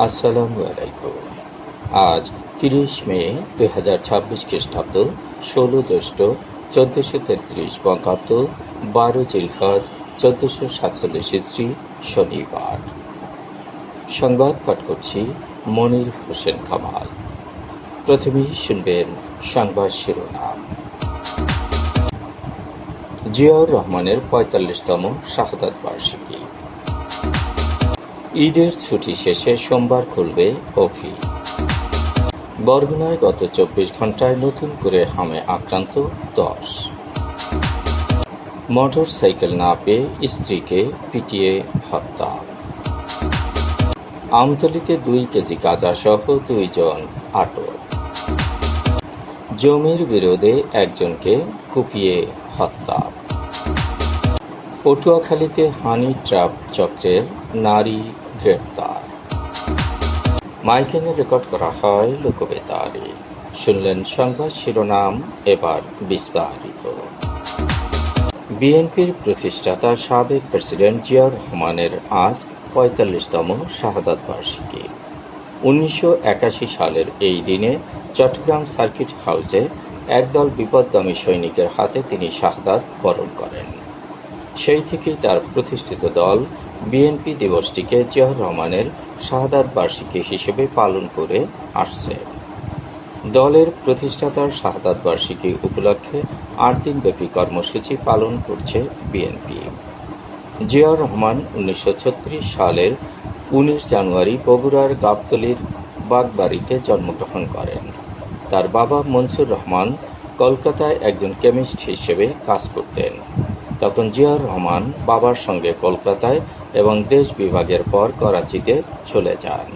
আসসালামু আলাইকুম। আজ 30 মে 2026 খ্রিস্টাব্দ, 16 জ্যৈষ্ঠ 1433 বঙ্গাব্দ, 12 জিলহজ 1447 ইসরি, শনিবার। সংবাদ পাঠ করছি মনির হোসেন কামাল। প্রথমেই শুনবেন সংবাদ শিরোনাম। জিয়াউর রহমানের 45তম শাহাদাত বার্ষিকী। ঈদের ছুটি শেষে সোমবার খুলবে অফিস। বরগুনায় গত 24 ঘন্টায় নতুন করে হামে আক্রান্ত 10। মোটর সাইকেল না পেয়ে স্ত্রীকে পিটিয়ে হত্যা। আমতলীতে 2 কেজি গাঁজা সহ 2 জন আটক। জমির বিরোধে একজনকে কুপিয়ে হত্যা। পটুয়াখালীতে হানি ট্র্যাপ চক্রের নারী গ্রেপ্তার। মাইকেনে রেকর্ড করা হয় লোকবেতারে। শুনলেন সংবাদ শিরোনাম, এবার বিস্তারিত। বিএনপির প্রতিষ্ঠাতা সাবেক প্রেসিডেন্ট জিয়াউর রহমানের আজ 45তম শাহাদাত বার্ষিকী। 1981 সালের এই দিনে চট্টগ্রাম সার্কিট হাউসে একদল বিপথগামী সৈনিকের হাতে তিনি শাহাদাত বরণ করেন। সেই থেকেই তার প্রতিষ্ঠিত দল বিএনপি দিবসটিকে জিয়াউর রহমানের শাহাদাত বার্ষিকী হিসেবে পালন করে আসছে। দলের প্রতিষ্ঠাতার শাহাদাত বার্ষিকী উপলক্ষে 8 দিনব্যাপী কর্মসূচি পালন করছে বিএনপি। জিয়াউর রহমান 1936 সালের 19 জানুয়ারি বগুড়ার গাবতলীর বাগবাড়িতে জন্মগ্রহণ করেন। তার বাবা মনসুর রহমান কলকাতায় একজন কেমিস্ট হিসেবে কাজ করতেন। তখন জিয়াউর রহমান বাবার সঙ্গে কলকাতায় এবং দেশ বিভাগের পর করাচিতে চলে যান।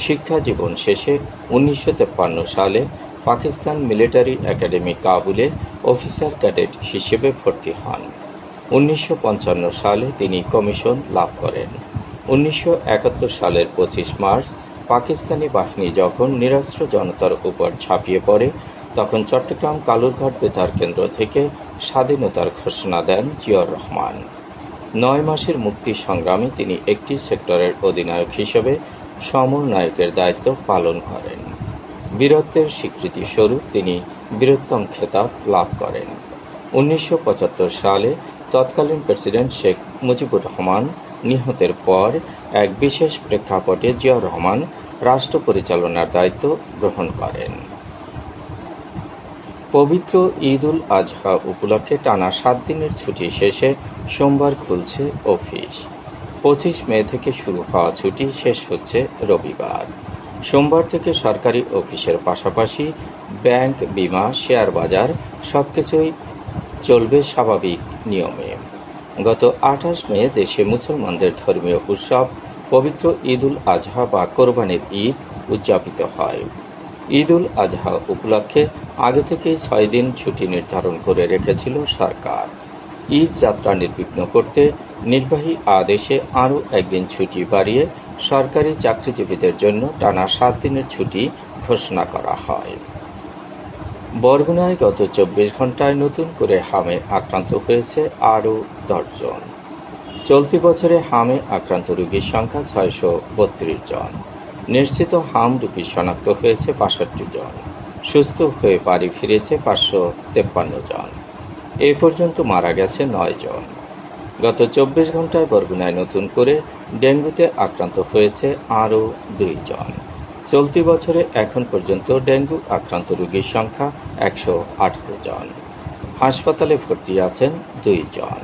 শিক্ষা জীবন শেষে 1953 সালে পাকিস্তান মিলিটারি একাডেমি কাবুলে অফিসার ক্যাডেট হিসেবে ভর্তি হন। 1955 সালে তিনি কমিশন লাভ করেন। 1971 সালের 25 মার্চ পাকিস্তানি বাহিনী যখন নিরস্ত্র জনতার উপর ঝাঁপিয়ে পড়ে, তখন চট্টগ্রাম কালুরঘাট বেতার কেন্দ্র থেকে স্বাধীনতার ঘোষণা দেন জিয়াউর রহমান। 9 মাসের মুক্তি সংগ্রামে তিনি একটি সেক্টরের অধিনায়ক হিসেবে সমরনায়কের দায়িত্ব পালন করেন। বীরত্বের স্বীকৃতি স্বরূপ তিনি বীরোত্তম খেতাব লাভ করেন। 1975 সালে তৎকালীন প্রেসিডেন্ট শেখ মুজিবুর রহমান নিহতের পর এক বিশেষ প্রেক্ষাপটে জিয়াউর রহমান রাষ্ট্র পরিচালনার দায়িত্ব গ্রহণ করেন। পবিত্র ঈদ উল আজহা উপলক্ষে টানা 7 দিনের ছুটি শেষে সোমবার খুলছে অফিস। 25 মে থেকে শুরু হওয়া ছুটি শেষ হচ্ছে রবিবার। সোমবার থেকে সরকারি অফিসের পাশাপাশি ব্যাংক, বিমা, শেয়ার বাজার সবকিছুই চলবে স্বাভাবিক নিয়মে। গত 28 মে দেশে মুসলমানদের ধর্মীয় উৎসব পবিত্র ঈদ উল আজহা বা কোরবানির ঈদ উদযাপিত হয়। ঈদ উল আজহা উপলক্ষে আগে থেকেই 6 দিন ছুটি নির্ধারণ করে রেখেছিল সরকার। ঈদ যাত্রা নির্বিঘ্ন করতে নির্বাহী আদেশে আরও 1 দিন ছুটি বাড়িয়ে সরকারি চাকরিজীবীদের জন্য টানা 7 দিনের ছুটি ঘোষণা করা হয়। বরগুনায় গত 24 ঘন্টায় নতুন করে হামে আক্রান্ত হয়েছে আরও 10 জন। চলতি বছরে হামে আক্রান্ত রোগীর সংখ্যা 632 জন। নিশ্চিত হাম রোগী শনাক্ত হয়েছে 65 জন। সুস্থ হয়ে বাড়ি ফিরেছে 553 জন। এ পর্যন্ত মারা গেছে 9 জন। গত 24 ঘন্টায় বরগুনায় নতুন করে ডেঙ্গুতে আক্রান্ত হয়েছে আরও 2 জন। চলতি বছরে এখন পর্যন্ত ডেঙ্গু আক্রান্ত রোগীর সংখ্যা 118 জন। হাসপাতালে ভর্তি আছেন 2 জন।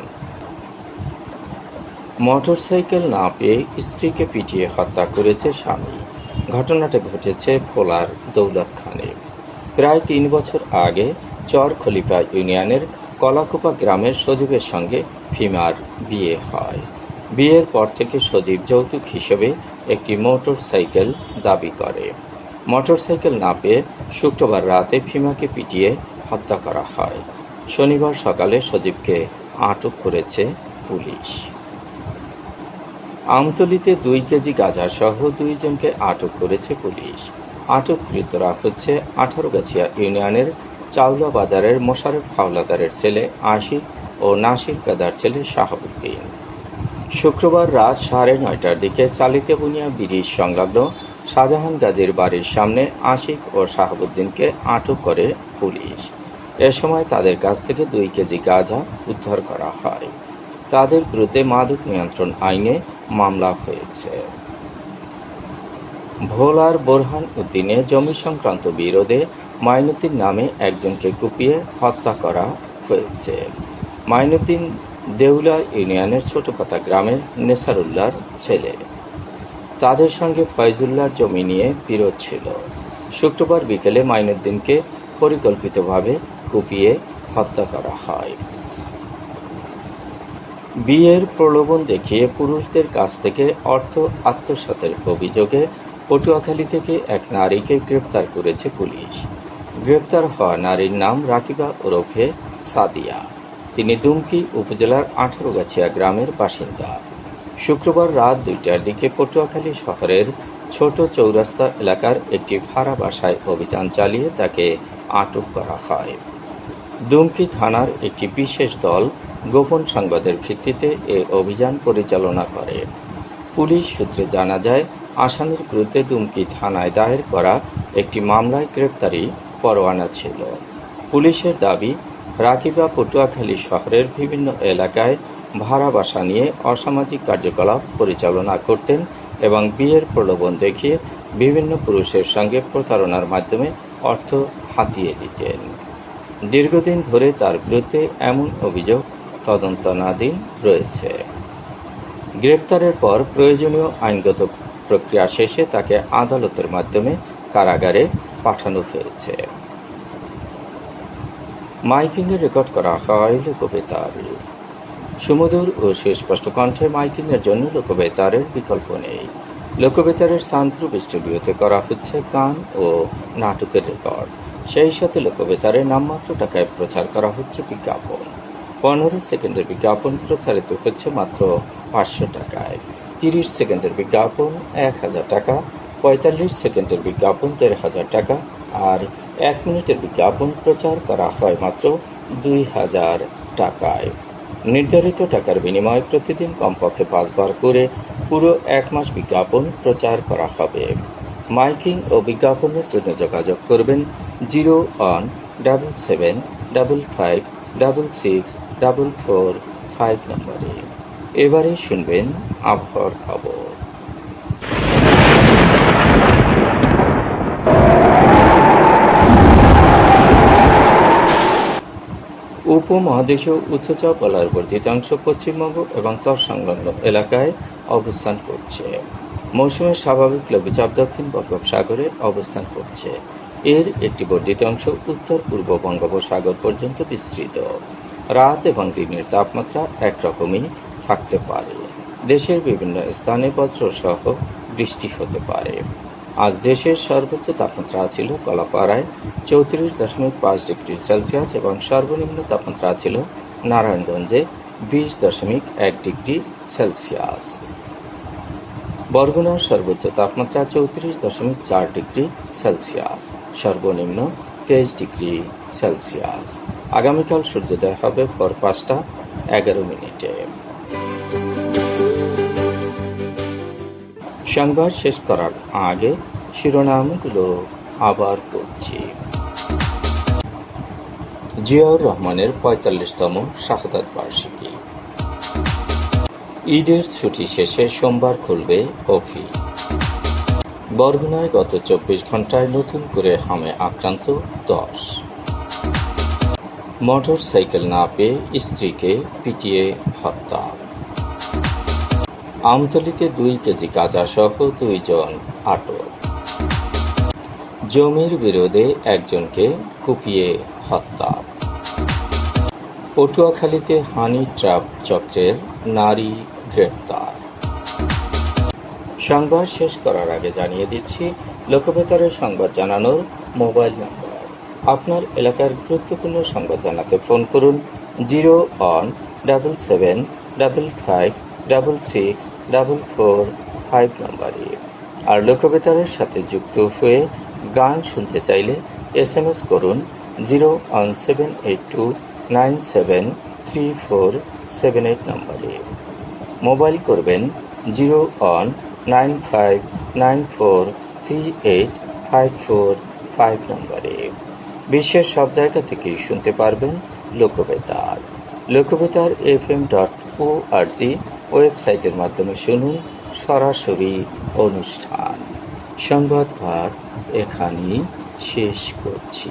মোটরসাইকেল না পেয়ে স্ত্রীকে পিটিয়ে হত্যা করেছে স্বামী। ঘটনাটা ঘটেছে ভোলার দৌলতখানে। প্রায় 3 বছর আগে চর খলিফা ইউনিয়নের কলাকুপা গ্রামের সজীবের সঙ্গে ফিমার বিয়ে হয়। বিয়ের পর থেকে সজীব যৌতুক হিসেবে একটি মোটর সাইকেল দাবি করে। মোটর সাইকেল না পেয়ে শুক্রবার রাতে ফিমাকে পিটিয়ে হত্যা করা হয়। শনিবার সকালে সজীবকে আটক করেছে পুলিশ। আমতলীতে 2 কেজি গাঁজা সহ 2 জনকে আটক করেছে পুলিশ। আটককৃতরা হচ্ছে 18গাছিয়া ইউনিয়নের চাউলা বাজারের মোশাররফ হাওলাদারের ছেলে আশিক ও নাসির পেদার ছেলে শাহাবুদ্দিন। শুক্রবার রাত 9:30টার দিকে চালিত বুনিয়া ব্রিজ সংলগ্ন শাহজাহান গাজীর বাড়ির সামনে আশিক ও শাহাবুদ্দিনকে আটক করে পুলিশ। এ সময় তাদের কাছ থেকে 2 কেজি গাঁজা উদ্ধার করা হয়। তাদের বিরুদ্ধে মাদক নিয়ন্ত্রণ আইনে মামলা হয়েছে। ভোলার বোরহান উদ্দিনে জমি সংক্রান্ত বিরোধে মাইনুদ্দিন নামে একজনকে কুপিয়ে হত্যা করা হয়েছে। মাইনুদ্দিন দেউলা ইউনিয়নের ছোটপাতা গ্রামের নেসারুল্লাহর ছেলে। তাদের সঙ্গে ফয়জুল্লাহর জমি নিয়ে বিরোধ ছিল। শুক্রবার বিকেলে মাইনুদ্দিনকে পরিকল্পিতভাবে কুপিয়ে হত্যা করা হয়। বিয়ের প্রলোভন দেখিয়ে পুরুষদের কাছ থেকে অর্থ আত্মসাতের অভিযোগে পটুয়াখালী থেকে এক নারীকে গ্রেপ্তার করেছে পুলিশ। গ্রেপ্তার হওয়া নারীর নাম রাকিবা ওরফে সাদিয়া। তিনি দুমকি উপজেলার 18গাছিয়া গ্রামের বাসিন্দা। শুক্রবার রাত 2টার দিকে পটুয়াখালী শহরের ছোট চৌরাস্তা এলাকার একটি ভাড়া বাসায় অভিযান চালিয়ে তাকে আটক করা হয়। দুমকি থানার একটি বিশেষ দল গোপন সংবাদের ভিত্তিতে এ অভিযান পরিচালনা করে। পুলিশ সূত্রে জানা যায়, আসামির বিরুদ্ধে দুমকি থানায় দায়ের করা একটি মামলায় গ্রেপ্তারি পরোয়ানা ছিল। পুলিশের দাবি, রাকিবা পটুয়াখালী শহরের বিভিন্ন এলাকায় ভাড়া বাসা নিয়ে অসামাজিক কার্যকলাপ পরিচালনা করতেন এবং বিয়ের প্রলোভন দেখিয়ে বিভিন্ন পুরুষের সঙ্গে প্রতারণার মাধ্যমে অর্থ হাতিয়ে দিতেন। দীর্ঘদিন ধরে তার বিরুদ্ধে এমন অভিযোগ তদন্তাধীন রয়েছে। গ্রেপ্তারের পর প্রয়োজনীয় আইনগত প্রক্রিয়া শেষে তাকে আদালতের মাধ্যমে কারাগারে পাঠানো হয়েছে। মাইকিংয়ে রেকর্ড করা হয় লোকবেতার। সুমধুর ও সুস্পষ্ট কণ্ঠে মাইকিংয়ের জন্য লোকবেতারের বিকল্প নেই। লোকবেতারের সাউন্ডপ্রুফ স্টুডিওতে করা হচ্ছে গান ও নাটকের রেকর্ড। সেই সাথে লোকবেতারে নামমাত্র টাকায় প্রচার করা হচ্ছে বিজ্ঞাপন। 15 সেকেন্ডের বিজ্ঞাপন প্রচারিত হচ্ছে মাত্র 500 টাকায়। 30 সেকেন্ডের বিজ্ঞাপন 1000 টাকা, 45 সেকেন্ডের বিজ্ঞাপন 1500 টাকা আর 1 মিনিটের বিজ্ঞাপন প্রচার করা হয় মাত্র 2000 টাকায়। নির্ধারিত টাকার বিনিময়ে প্রতিদিন কমপক্ষে 5 বার করে পুরো 1 মাস বিজ্ঞাপন প্রচার করা হবে। মাইকিং ও বিজ্ঞাপনের জন্য যোগাযোগ করবেন 0-1-755-6-445 নম্বরে। এবারে শুনবেন আবহাওয়ার খবর। উপমহাদেশীয় উচ্চচাপ বলয়ের বর্ধিত অংশ পশ্চিমবঙ্গ এবং তৎসংলগ্ন এলাকায় অবস্থান করছে। মৌসুমের স্বাভাবিক লঘুচাপ দক্ষিণ বঙ্গোপসাগরে অবস্থান করছে। এর একটি বর্ধিত অংশ উত্তর পূর্ব বঙ্গোপসাগর পর্যন্ত বিস্তৃত। রাত এবং দিনের তাপমাত্রা একরকমই থাকতে পারে। দেশের বিভিন্ন স্থানে বজ্রসহ বৃষ্টি হতে পারে। আজ দেশের সর্বোচ্চ তাপমাত্রা ছিল কলাপাড়ায় 34.5 ডিগ্রি সেলসিয়াস এবং সর্বনিম্ন তাপমাত্রা ছিল নারায়ণগঞ্জে 20.1 ডিগ্রি সেলসিয়াস। বরগুনার সর্বোচ্চ তাপমাত্রা 34.4 ডিগ্রি সেলসিয়াস, সর্বনিম্ন 23 ডিগ্রি সেলসিয়াস। আগামীকাল সূর্যোদয় হবে ভোর 5:11। সংবাদ শেষ করার আগে শিরোনামগুলো আবার পড়ছি। জিয়াউর রহমানের 45তম শাহাদাত বার্ষিকী। ঈদের ছুটি শেষে সোমবার খুলবে অফি। বরগুনায় গত 24 ঘন্টায় নতুন করে হামে আক্রান্ত 10। মোটর সাইকেল না পেয়ে স্ত্রীকে পিটিয়ে হত্যা। আমতলীতে 2 কেজি গাঁজা সহ 2 জন আটক। জমির বিরোধে একজনকে কুপিয়ে হত্যা। পটুয়াখালীতে হানি ট্র্যাপ চক্রের নারী গ্রেপ্তার। সংবাদ শেষ করার আগে জানিয়ে দিচ্ছি লোকবেতারের সংবাদ জানানোর মোবাইল নম্বর। আপনার এলাকার গুরুত্বপূর্ণ সংবাদ জানাতে ফোন করুন 0-1-755-6-6-445 নম্বরে। আর লোকবেতারের সাথে যুক্ত হয়ে গান শুনতে চাইলে SMS করুন 01782973478 নম্বরে। মোবাইল করবেন 0195943854 নম্বরে। বিশ্বের সব জায়গা থেকেই শুনতে পারবেন লোকবেতার। লোকবেতার FM.org ওয়েবসাইটের মাধ্যমে শুনুন সরাসরি অনুষ্ঠান। সংবাদভাগ এখানেই শেষ করছি।